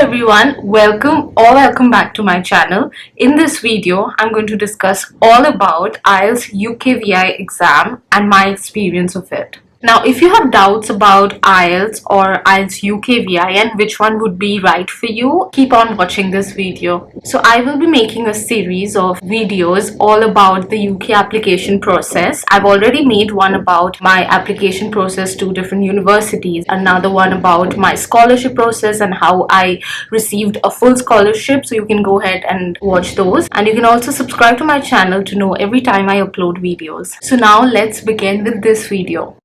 everyone, welcome back to my channel. In this video, I'm going to discuss all about IELTS UKVI exam and my experience of it. Now, if you have doubts about IELTS or IELTS UKVI and which one would be right for you, keep on watching this video. So I will be making a series of videos all about the UK application process. I've already made one about my application process to different universities, another one about my scholarship process and how I received a full scholarship, so you can go ahead and watch those. And you can also subscribe to my channel to know every time I upload videos. So now let's begin with this video.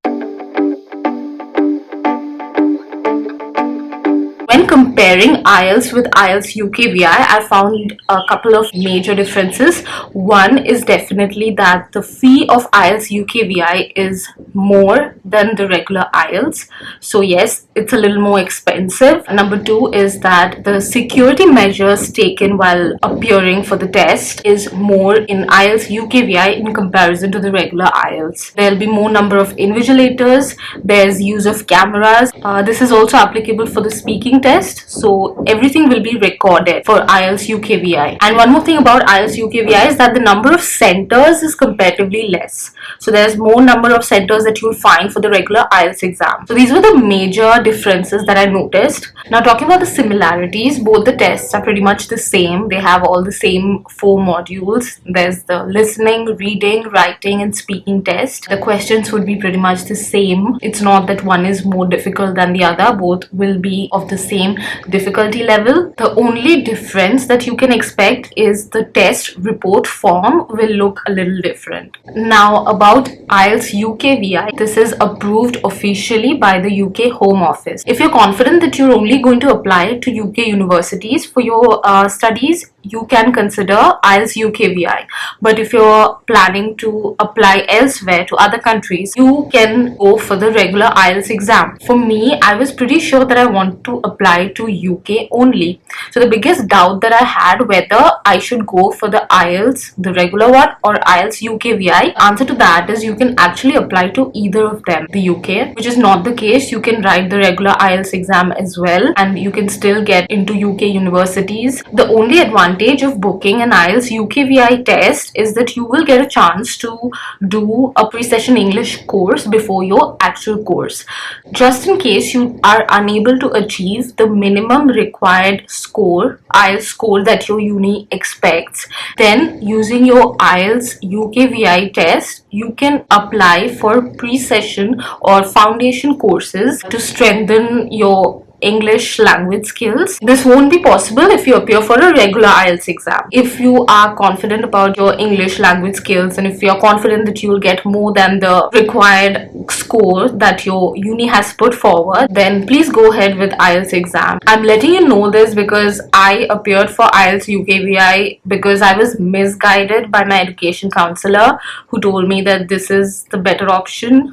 When comparing IELTS with IELTS UKVI, I found a couple of major differences. One is definitely that the fee of IELTS UKVI is more than the regular IELTS. So yes, it's a little more expensive. Number two is that the security measures taken while appearing for the test is more in IELTS UKVI in comparison to the regular IELTS. There'll be more number of invigilators, there's use of cameras. This is also applicable for the speaking test, so everything will be recorded for IELTS UKVI. And one more thing about IELTS UKVI is that the number of centers is comparatively less. So there's more number of centers that you'll find for the regular IELTS exam. So these were the major differences that I noticed. Now, talking about the similarities, both the tests are pretty much the same. They have all the same 4 modules. There's the listening, reading, writing and speaking test. The questions would be pretty much the same. It's not that one is more difficult than the other. Both will be of the same difficulty level. The only difference that you can expect is the test report form will look a little different. Now, about IELTS UKVI, this is approved officially by the UK Home Office. If you're confident that you're only going to apply to UK universities for your studies, you can consider IELTS UKVI. But if you're planning to apply elsewhere to other countries, you can go for the regular IELTS exam. For me, I was pretty sure that I want to apply to UK only. So the biggest doubt that I had whether I should go for the IELTS, the regular one, or IELTS UKVI, answer to that is you can actually apply to either of them. The UK, which is not the case, you can write the regular IELTS exam as well and you can still get into UK universities. The only advantage of booking an IELTS UKVI test is that you will get a chance to do a pre-session English course before your actual course. Just in case you are unable to achieve the minimum required score, IELTS score that your uni expects, then using your IELTS UKVI test, you can apply for pre-session or foundation courses to strengthen your English language skills. This won't be possible if you appear for a regular IELTS exam. If you are confident about your English language skills and if you are confident that you will get more than the required score that your uni has put forward, then please go ahead with IELTS exam. I'm letting you know this because I appeared for IELTS UKVI because I was misguided by my education counselor who told me that this is the better option.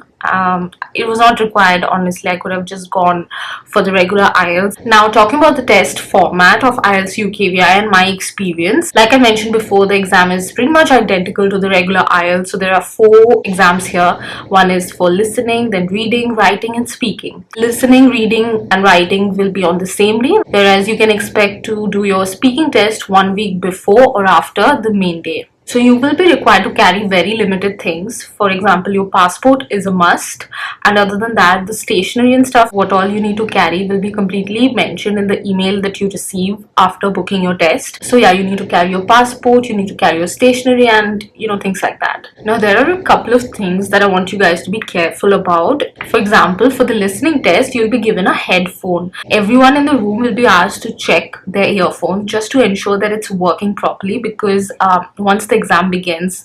It was not required, honestly. I could have just gone for the regular IELTS. Now, talking about the test format of IELTS UKVI and my experience, like I mentioned before, the exam is pretty much identical to the regular IELTS. So there are 4 exams here. One is for listening, then reading, writing and speaking. Listening, reading and writing will be on the same day, whereas you can expect to do your speaking test 1 week before or after the main day. So you will be required to carry very limited things. For example, your passport is a must, and other than that, the stationery and stuff, what all you need to carry will be completely mentioned in the email that you receive after booking your test. So yeah, you need to carry your passport, you need to carry your stationery and things like that. Now there are a couple of things that I want you guys to be careful about. For example, for the listening test, you'll be given a headphone. Everyone in the room will be asked to check their earphone just to ensure that it's working properly, because once the exam begins,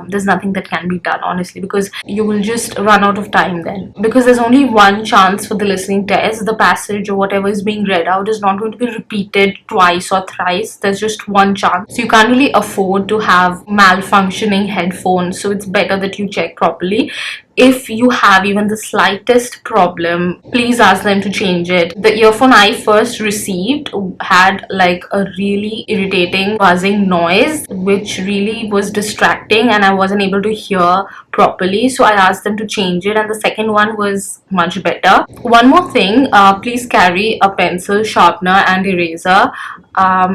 there's nothing that can be done, honestly, because you will just run out of time then. Because there's only one chance for the listening test. The passage or whatever is being read out is not going to be repeated twice or thrice. There's just one chance. So you can't really afford to have malfunctioning headphones. So it's better that you check properly. If you have even the slightest problem, please ask them to change it. The earphone I first received had like a really irritating buzzing noise which really was distracting and I wasn't able to hear properly, so I asked them to change it, and the second one was much better. One more thing, please carry a pencil, sharpener and eraser.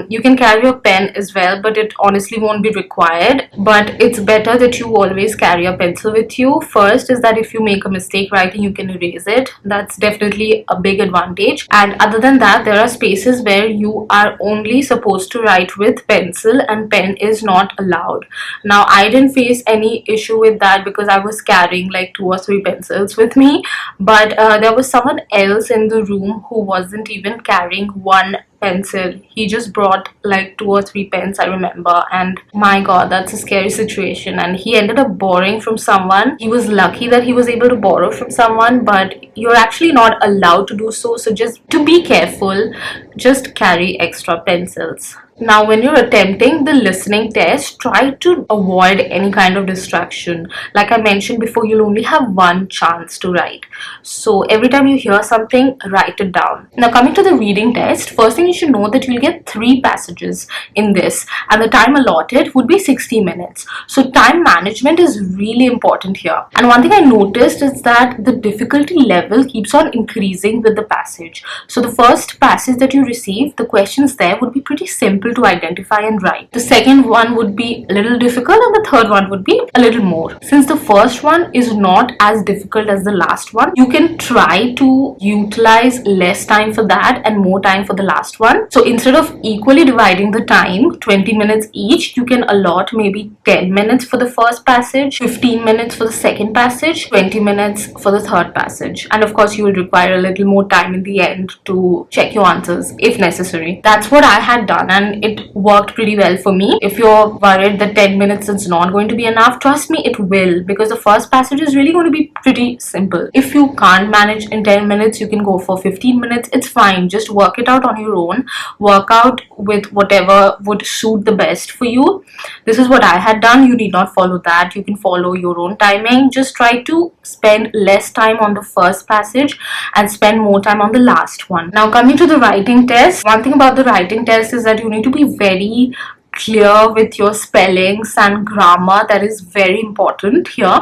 You can carry a pen as well, but it honestly won't be required. But it's better that you always carry a pencil with you. First is that if you make a mistake writing, you can erase it. That's definitely a big advantage. And other than that, there are spaces where you are only supposed to write with pencil and pen is not allowed. Now, I didn't face any issue with that because I was carrying like 2 or 3 pencils with me, but there was someone else in the room who wasn't even carrying one pencil. He just brought like 2 or 3 pens, I remember, and my god, that's a scary situation. And he ended up borrowing from someone. He was lucky that he was able to borrow from someone, but you're actually not allowed to do so. So just to be careful, just carry extra pencils. Now, when you're attempting the listening test, try to avoid any kind of distraction. Like I mentioned before, you'll only have one chance to write. So every time you hear something, write it down. Now, coming to the reading test, first thing you should know that you'll get 3 passages in this, and the time allotted would be 60 minutes. So time management is really important here. And one thing I noticed is that the difficulty level keeps on increasing with the passage. So the first passage that you receive, the questions there would be pretty simple to identify and write. The second one would be a little difficult, and the third one would be a little more. Since the first one is not as difficult as the last one, you can try to utilize less time for that and more time for the last one. So instead of equally dividing the time, 20 minutes each, you can allot maybe 10 minutes for the first passage, 15 minutes for the second passage, 20 minutes for the third passage. And of course, you will require a little more time in the end to check your answers if necessary. That's what I had done, and it worked pretty well for me. If you're worried that 10 minutes is not going to be enough, trust me, it will, because the first passage is really going to be pretty simple. If you can't manage in 10 minutes, you can go for 15 minutes. It's fine. Just work it out on your own. Work out with whatever would suit the best for you. This is what I had done. You need not follow that. You can follow your own timing. Just try to spend less time on the first passage and spend more time on the last one. Now, coming to the writing test, one thing about the writing test is that you need to be very clear with your spellings and grammar. That is very important here.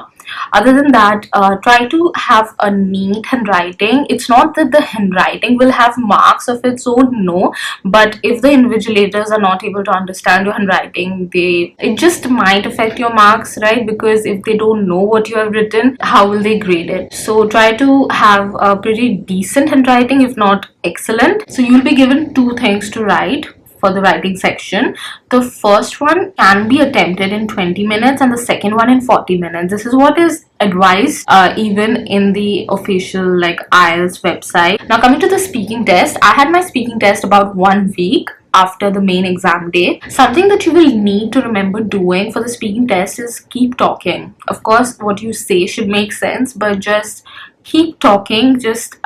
Other than that, try to have a neat handwriting. It's not that the handwriting will have marks of its own, no, but if the invigilators are not able to understand your handwriting, it just might affect your marks, right? Because if they don't know what you have written, how will they grade it? So try to have a pretty decent handwriting, if not excellent. So you'll be given 2 things to write for the writing section. The first one can be attempted in 20 minutes and the second one in 40 minutes. This is what is advised even in the official like IELTS website. Now, coming to the speaking test, I had my speaking test about 1 week after the main exam day. Something that you will need to remember doing for the speaking test is keep talking. Of course, what you say should make sense, but just keep talking. Just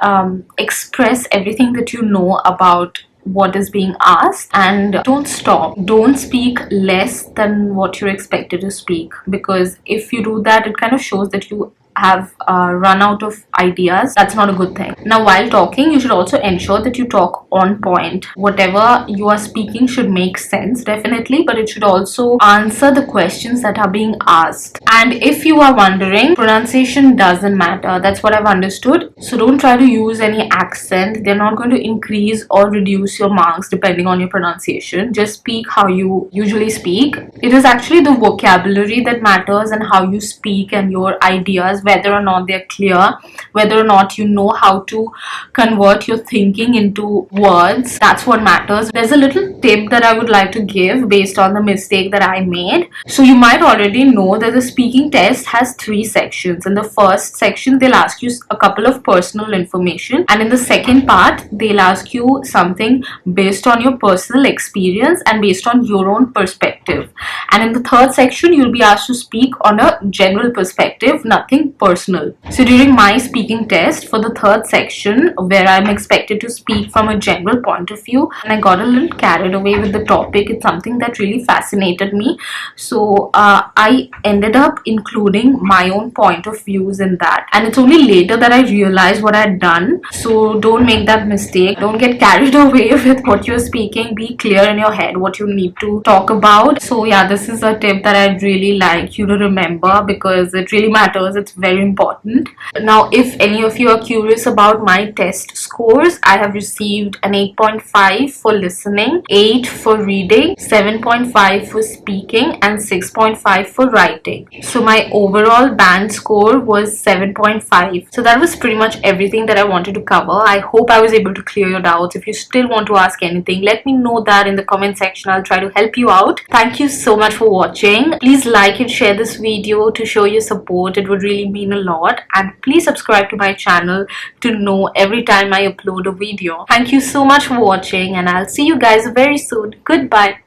express everything that you know about what is being asked, and don't stop. Don't speak less than what you're expected to speak, because if you do that, it kind of shows that you have run out of ideas. That's not a good thing. Now, while talking, you should also ensure that you talk on point. Whatever you are speaking should make sense, definitely, but it should also answer the questions that are being asked. And if you are wondering, pronunciation doesn't matter. That's what I've understood. So don't try to use any accent. They're not going to increase or reduce your marks depending on your pronunciation. Just speak how you usually speak. It is actually the vocabulary that matters, and how you speak and your ideas, whether or not they're clear, whether or not you know how to convert your thinking into words. That's what matters. There's a little tip that I would like to give based on the mistake that I made. So you might already know that the speaking test has 3 sections. In the first section, they'll ask you a couple of personal information, and in the second part, they'll ask you something based on your personal experience and based on your own perspective. And in the third section, you'll be asked to speak on a general perspective, nothing personal. So during my speaking test for the third section, where I'm expected to speak from a general point of view, and I got a little carried away with the topic. It's something that really fascinated me. So I ended up including my own point of views in that, and it's only later that I realized what I had done. So don't make that mistake. Don't get carried away with what you're speaking. Be clear in your head what you need to talk about. So yeah, this is a tip that I'd really like you to remember, because it really matters. It's very important. Now, if any of you are curious about my test scores, I have received an 8.5 for listening, 8 for reading, 7.5 for speaking, and 6.5 for writing. So my overall band score was 7.5. So that was pretty much everything that I wanted to cover. I hope I was able to clear your doubts. If you still want to ask anything, let me know that in the comment section. I'll try to help you out. Thank you so much for watching. Please like and share this video to show your support. It would really mean a lot. And please subscribe to my channel to know every time I upload a video. Thank you so much for watching, and I'll see you guys very soon. Goodbye.